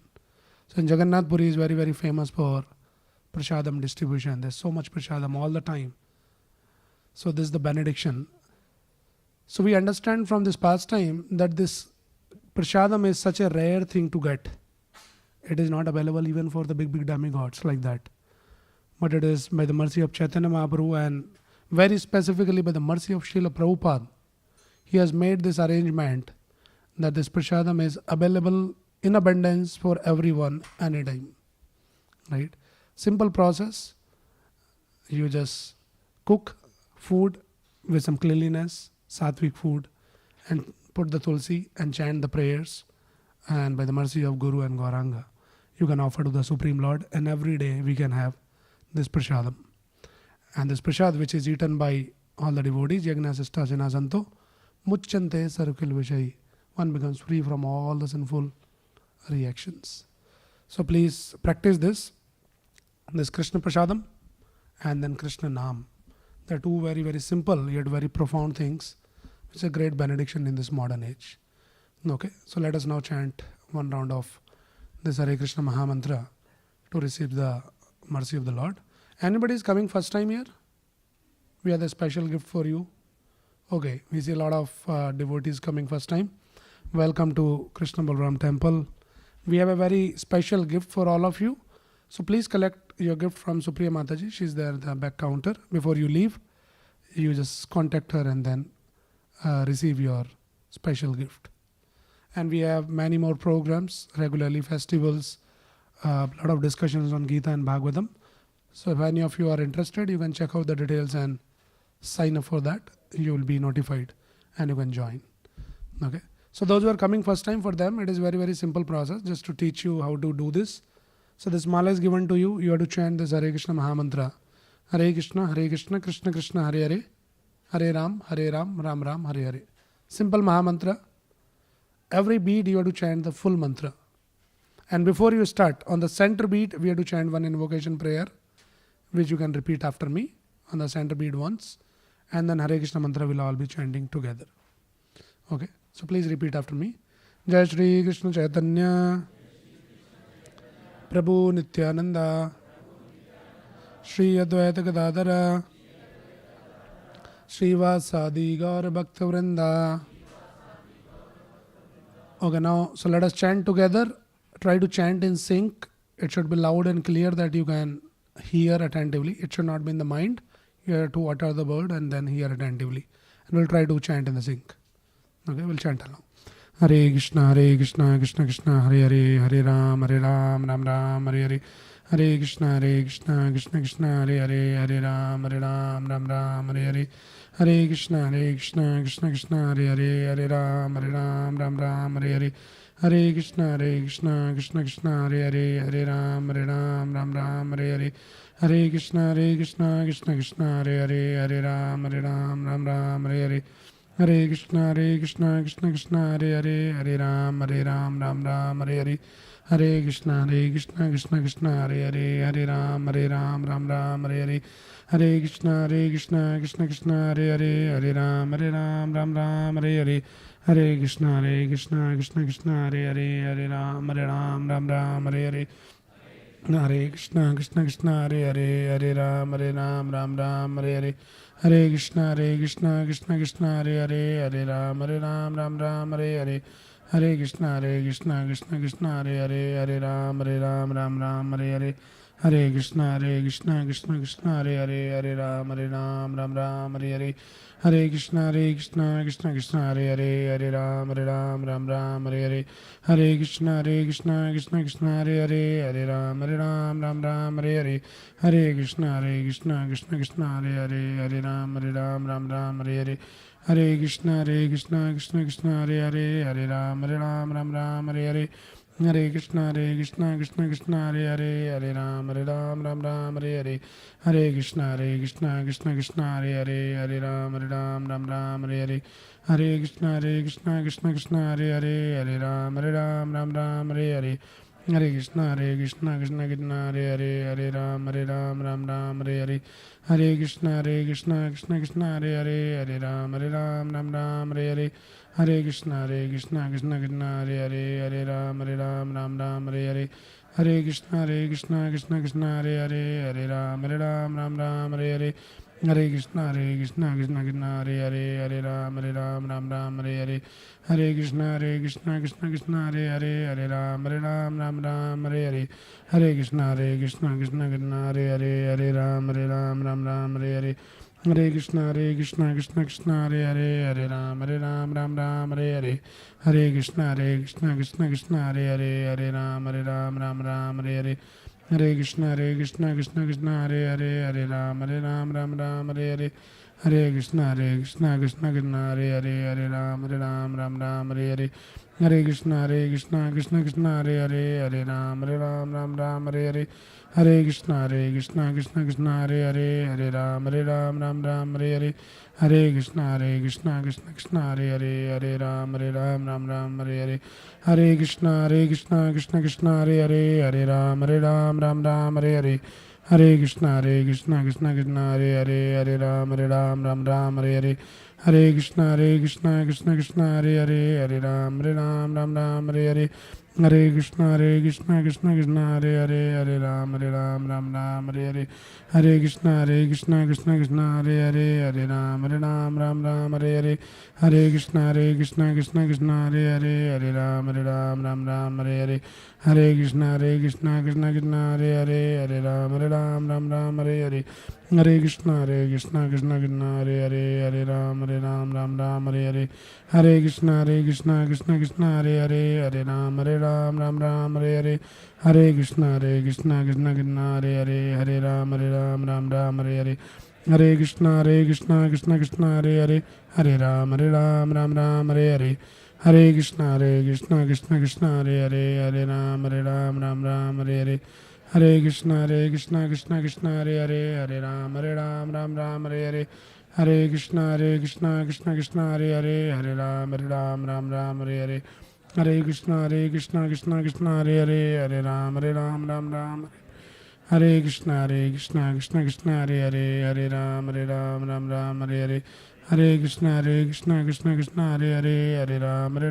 So in Jagannath Puri is very, very famous for prasadam distribution. There's so much prasadam all the time. So this is the benediction. So we understand from this pastime that this prasadam is such a rare thing to get. It is not available even for the big demigods like that. But it is by the mercy of Chaitanya Mahaprabhu, and very specifically by the mercy of Srila Prabhupada. He has made this arrangement that this prasadam is available in abundance for everyone anytime. Right? Simple process. You just cook food with some cleanliness, sattvic food, and put the tulsi and chant the prayers. And by the mercy of Guru and Gauranga, you can offer to the Supreme Lord, and every day we can have this prasadam. And this prasad which is eaten by all the devotees, Yagna Sista Jana Santo, Muchante Sarukil Vishayi, one becomes free from all the sinful reactions. So please practice this Krishna prasadam and then Krishna Nam. They are two very, very simple yet very profound things, which is a great benediction in this modern age. Okay, so let us now chant one round of this Hare Krishna Mahamantra to receive the mercy of the Lord. Anybody is coming first time here? We have a special gift for you. Okay, we see a lot of devotees coming first time. Welcome to Krishna Balram Temple. We have a very special gift for all of you. So please collect your gift from Supriya Mataji. She's there at the back counter. Before you leave, you just contact her and then receive your special gift. And we have many more programs, regularly festivals, a lot of discussions on Gita and Bhagavatam. So if any of you are interested, you can check out the details and sign up for that. You will be notified and you can join. Okay. So those who are coming first time, for them it is very, very simple process just to teach you how to do this. So this mala is given to you. You have to chant this Hare Krishna Mahamantra. Hare Krishna, Krishna Krishna, Hare Hare. Hare Ram, Ram Ram, Hare Hare. Simple Mahamantra. Every beat you have to chant the full mantra. And before you start, on the center beat, we have to chant one invocation prayer, which you can repeat after me on the center beat once. And then Hare Krishna mantra will all be chanting together. Okay, so please repeat after me. Jai Shri Krishna Chaitanya Prabhu Nityananda Shri Advaita Gadadara Shri Vasadi Gaur Bhakta Vrinda. Okay, now, so let us chant together. Try to chant in sync. It should be loud and clear that you can hear attentively. It should not be in the mind. You have to utter the word and then hear attentively. And we'll try to chant in the sync. Okay, we'll chant along. Hare Krishna, Krishna Krishna, Hare Hare, Hare Ram, Ram Ram, Hare Hare. Hare Krishna, Krishna Krishna, Hare Hare, Hare Ram, Ram Ram, Hare Hare. Hare Krishna, Krishna Krishna, Hare Hare, Hare Ram, Ram Ram, Hare Hare. Hare Krishna, Krishna Krishna, Hare Hare, Hare Ram, Ram Ram, Hare Hare. Hare Krishna, Krishna Krishna, Hare Hare, Hare Ram, Ram Ram, Hare Hare. Hare Krishna, Krishna Hare Hare, Hare Ram, Ram Ram, Hare Hare. Hare Krishna, Krishna Hare Hare, Hare Ram, Ram Ram, Hare Hare. Hare Krishna, Krishna Hare Hare, Hare Ram, Ram Ram, Hare Hare. Hare Krishna, Krishna Hare Hare, Hare Ram, Ram Ram, Hare Hare. Hare Krishna, Krishna Hare Hare, Hare Ram, Ram Ram, Hare Hare. Hare Krishna, Krishna Hare Hare, Hare Ram, Ram Ram, Hare Hare. Hare Krishna, Krishna Hare Hare, Hare Ram, Ram Ram, Hare Hare. Hare Krishna, Krishna Hare Hare, Hare Ram, Ram Ram, Hare Hare. Hare Krishna, Krishna Hare Hare, Hare Ram, Ram Ram, Hare Hare. Hare Krishna, Krishna Hare Hare, Hare Ram, Ram Ram, Hare Hare. Hare Krishna, Krishna Hare Hare, Hare Ram, Ram Ram, Hare Hare. Hare Krishna, Krishna Hare Hare, Hare Ram, Ram Ram, Hare Hare. Hare Krishna, Krishna Hare Hare, Hare Ram, Ram Ram, Hare Hare. Hare Krishna, Krishna Hare Hare, Hare Ram, Ram Ram, Hare Hare. Hare Krishna, Krishna Hare Hare, Hare Ram, Ram Ram, Hare Hare. Hare Krishna, Krishna Hare Hare, Hare Ram, Ram Ram, Hare Hare. Hare Krishna, Krishna Hare Hare, Hare Ram, Ram Ram, Hare Hare. Hare Krishna, Krishna Hare Hare, Hare Ram, Ram Ram, Hare Hare. Hare Krishna, Krishna Hare Hare, Hare Ram, Ram Ram, Hare Hare. Hare Krishna, Krishna Hare Hare, Hare Ram, Ram Ram, Hare Hare. Hare Krishna, Krishna Hare Hare, Hare Ram, Ram Ram, Hare Hare. Hare Krishna, Krishna Hare Hare, Hare Ram, Ram Hare Hare. Hare Krishna, Krishna Hare Hare, Hare Ram, Ram Hare Hare. Hare Krishna, Krishna Hare Hare, Hare Ram, Ram Hare Hare. Hare Krishna, Krishna Hare Hare, Hare Ram, Ram Hare Hare. Hare Krishna, Krishna Hare Hare, Hare Ram, Ram Hare Hare. Hare Krishna, Krishna Hare Hare, Hare Ram, Ram Hare Hare. Hare Krishna, Krishna Hare Hare, Hare Ram, Ram Hare Hare. Hare Krishna, Krishna Hare Hare, Hare Ram, Ram Hare Hare. Hare Krishna, Krishna Hare Hare, Hare Ram, Ram Hare Hare. Hare Krishna, Krishna Hare Hare, Hare Ram, Ram Hare Hare. Hare Krishna Krishna Krishna Hare Hare, Hare Ram Ram Ram Hare Hare. Hare Krishna Krishna Krishna Hare Hare, Hare Ram Ram Ram Hare Hare. Hare Krishna Krishna Krishna Hare Hare, Hare Ram Ram Ram Hare Hare. Hare Krishna Krishna Krishna Hare Hare, Hare Ram Ram Hare Hare. Hare Krishna Krishna Krishna Hare Hare, Hare Ram Ram Hare Hare. Hare Krishna Krishna Krishna Hare Hare, Hare Ram Ram Hare Hare. Hare Krishna Krishna Krishna Hare Hare, Hare Ram Ram Hare Hare. Hare Krishna Krishna Krishna Hare Hare, Hare Ram Ram Hare Hare. Hare Krishna Krishna Krishna Hare Hare, Hare Ram Ram Hare Hare. Hare Krishna Krishna Krishna Hare Hare, Hare Ram Ram Hare Hare. Hare Krishna Krishna Krishna Hare Hare, Hare Ram Ram Hare Hare. Hare Krishna Krishna Krishna Hare Hare, Hare Ram Ram Hare Hare. Hare Krishna Krishna Krishna Hare Hare, Hare Ram Ram. Hare Krishna Krishna Krishna Hare Hare, Hare Ram Ram Hare Hare. Hare Krishna Krishna Krishna Hare Hare, Hare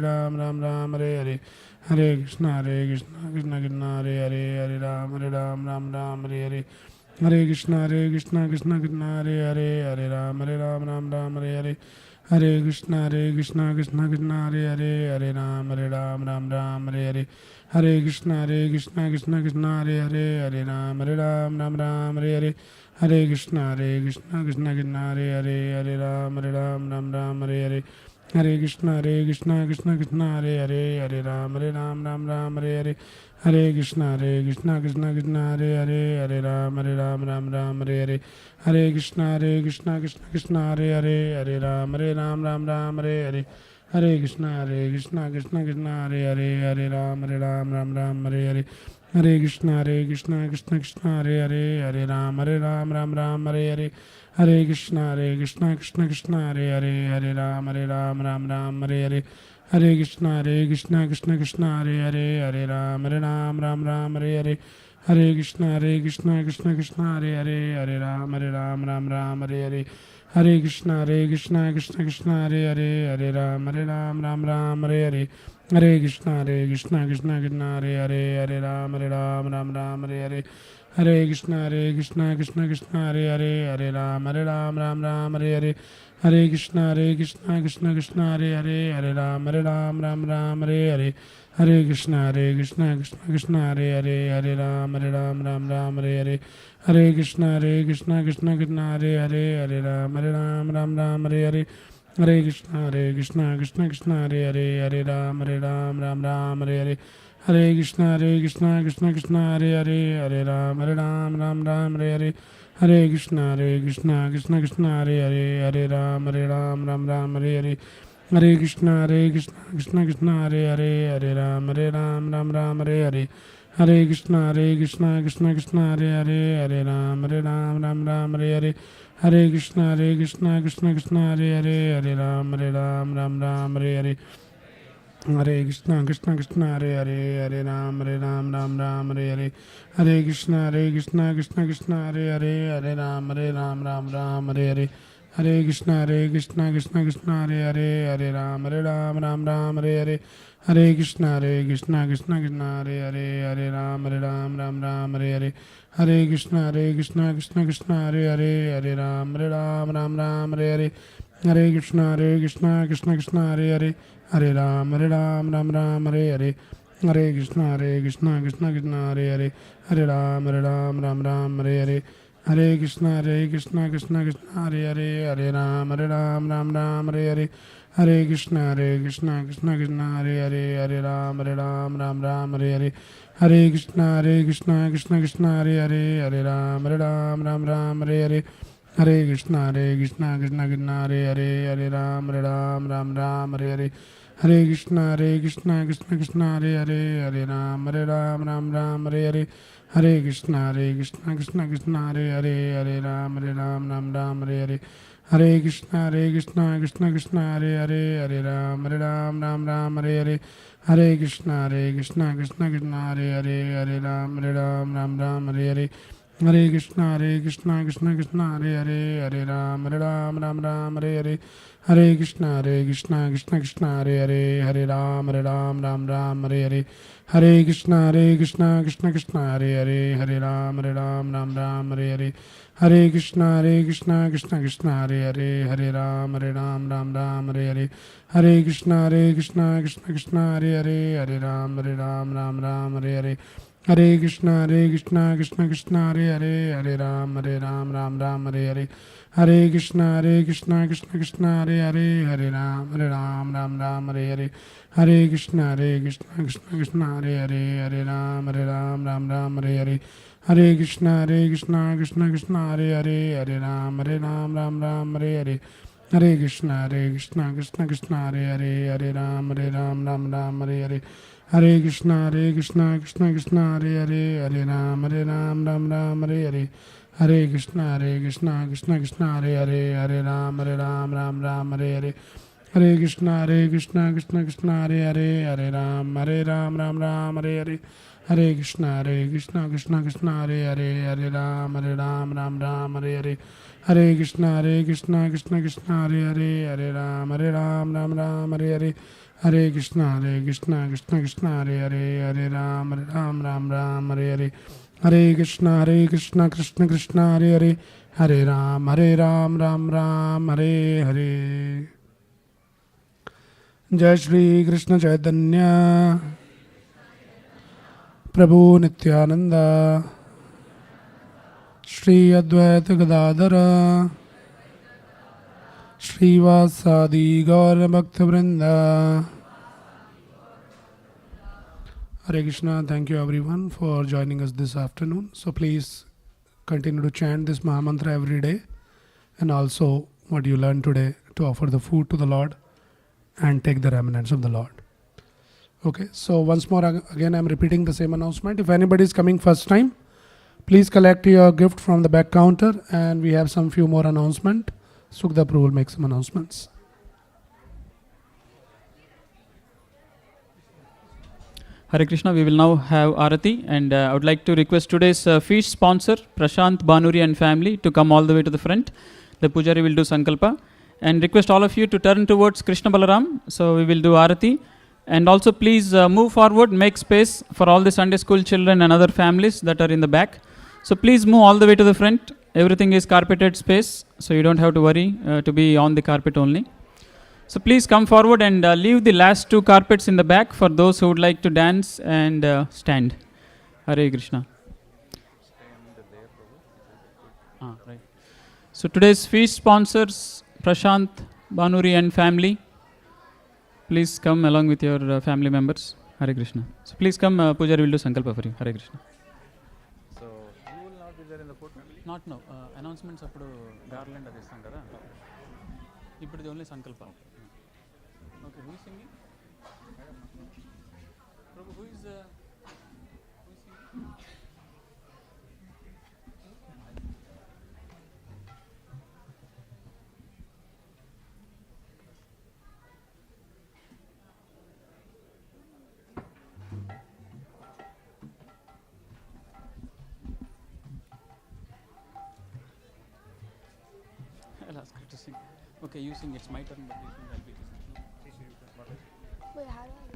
Ram Ram Hare Hare. Hare Krishna Krishna Krishna Hare Hare, Hare Ram Ram Hare Hare. Hare Krishna Krishna Krishna Hare Hare, Hare Ram Ram Hare Hare. Hare Krishna Krishna Krishna Hare Hare, Hare Ram Ram Hare Hare. Hare Krishna Krishna Krishna Hare Hare, Hare Ram Ram Hare Hare. Hare Krishna Krishna Krishna Hare Hare, Hare Ram Ram Hare Hare. Hare Krishna Krishna Krishna Hare Hare, Hare Ram Ram Hare Hare. Hare Krishna Krishna Krishna Hare Hare, Hare Ram Ram Hare Hare. Hare Krishna Krishna Krishna Hare Hare, Hare Ram Ram Hare Hare. Hare Krishna Krishna Krishna Hare Hare, Hare Ram Ram Hare Hare. Hare Krishna Krishna Krishna Hare Hare, Hare Ram Ram Hare Hare. Hare Krishna Krishna Krishna Hare Hare, Hare Ram Ram Hare Hare. Hare Krishna Krishna Krishna Hare Hare, Hare Ram Ram Hare Hare. Hare Krishna Krishna Krishna Hare Hare, Hare Ram Ram Hare Hare. Hare Krishna Krishna Krishna Hare Hare, Hare Ram Ram Hare Hare. Hare Krishna Krishna Krishna Hare Hare, Hare Ram Ram Hare Hare. Hare Krishna Krishna Krishna Hare Hare, Hare Ram Ram Hare Hare. Hare Krishna Krishna Krishna Hare Hare, Hare Ram Ram Hare Hare. Hare Krishna Krishna Krishna Hare Hare, Hare Ram Ram Hare Hare. Hare Krishna Krishna Krishna Hare Hare, Hare Ram Ram Hare Hare. Hare Krishna Krishna Krishna Hare Hare, Hare Ram Ram Hare Hare. Hare Krishna Krishna Krishna Hare Hare, Hare Ram Ram Hare Hare. Hare Krishna Krishna Krishna Hare Hare, Hare Ram Ram Hare Hare. Hare Krishna Krishna Krishna Hare Hare, Hare Ram Ram Hare Hare. Hare Krishna Krishna Krishna Hare Hare, Hare Ram Ram Hare Hare. Hare Krishna Krishna Krishna Hare Hare, Hare Ram Ram Hare Hare. Hare Krishna Krishna Hare Hare, Hare Ram Ram Hare Hare. Hare Krishna Krishna Krishna Hare Hare, Hare Ram Ram Hare Hare. Hare Krishna Krishna Krishna Hare Hare, Hare Ram Ram Hare Hare. Hare Krishna Krishna Krishna Hare Hare, Hare Ram Ram Hare Hare. Hare Krishna Krishna Krishna Hare Hare, Hare Ram Ram Hare Hare. Hare Krishna Krishna Krishna Hare Hare, Hare Ram Hare Hare. Hare Krishna Krishna Krishna Hare Hare, Hare Ram Hare Hare. Hare Krishna Krishna Krishna Hare Hare, Hare Ram Hare Hare. Hare Krishna Krishna Krishna Hare Hare, Hare Ram Hare Hare. Hare Krishna Krishna Krishna Hare Hare, Hare Ram Hare Hare. Hare Krishna Krishna Krishna Hare Hare, Hare Ram Hare Hare. Hare Krishna Krishna Krishna Hare Hare, Hare Ram Hare Hare. Hare Krishna Krishna Krishna Hare Hare, Hare Ram Hare Hare. Hare Krishna Krishna Krishna Hare Hare, Hare Ram Hare Hare. Hare Krishna Krishna Krishna Hare Hare, Hare Ram Hare Hare. Hare Krishna, Krishna Krishna, Hare Ram, Ram Ram, Hare. Hare Krishna, Krishna Krishna, Hare Ram, Ram Ram, Hare. Hare Krishna, Krishna Krishna, Hare Ram, Ram Ram, Hare. Hare Krishna, Krishna Hare Ram, Ram Ram, Hare. Hare Krishna, Krishna Hare Ram Ram, Hare. Hare Krishna, Krishna Hare Ram Ram, Hare. Hare Krishna, Krishna Hare Ram Ram, Hare. Hare Krishna, Krishna Hare Ram Ram, Hare. Hare Krishna, Krishna Hare Ram Ram, Hare. Hare Krishna, Krishna Hare Ram Ram, Hare. Hare Krishna, Krishna Hare Ram Ram, Hare. Hare Krishna, Krishna Hare Ram Ram, Hare. Hare Krishna, Krishna Hare Ram Ram, Hare. Hare Krishna, Krishna Hare Ram Ram, Hare. Hare Krishna, Krishna Hare Ram Ram, Hare. Hare Krishna, Krishna Hare Ram Hare. Hare Krishna, Krishna Hare Ram Ram, Hare Hare. Jai Shri Krishna Chaitanya Prabhu Nityananda Shri Advaita Gadadhara Shri Vasadi Gaura Bhakta Vrinda. Hare Krishna, thank you everyone for joining us this afternoon. So please continue to chant this Mahamantra every day, and also what you learned today to offer the food to the Lord and take the remnants of the Lord. Okay, so once more again I am repeating the same announcement. If anybody is coming first time, please collect your gift from the back counter, and we have some few more announcement. Sukhdap will make some announcements. Hare Krishna, we will now have Arati, and I would like to request today's feast sponsor, Prashant Banuri and family, to come all the way to the front. The Pujari will do Sankalpa, and request all of you to turn towards Krishna Balaram. So we will do Arati, and also please move forward, make space for all the Sunday school children and other families that are in the back. So please move all the way to the front. Everything is carpeted space, so you don't have to worry to be on the carpet only. So please come forward and leave the last two carpets in the back for those who would like to dance and stand. Hare Krishna. Right. So today's feast sponsors, Prashant, Banuri and family. Please come along with your family members. Hare Krishna. So please come, Pujari will do Sankalpa for you. Hare Krishna. So you will not be there in the photo? Not now. Announcements appudu garland adi istam kada. Ippudu only Sankalpa. Okay, who is singing? Prabhu, who is singing? I'll ask her to sing. Okay, you sing. It's my turn, but you sing. I'll be listening. Wait, how do I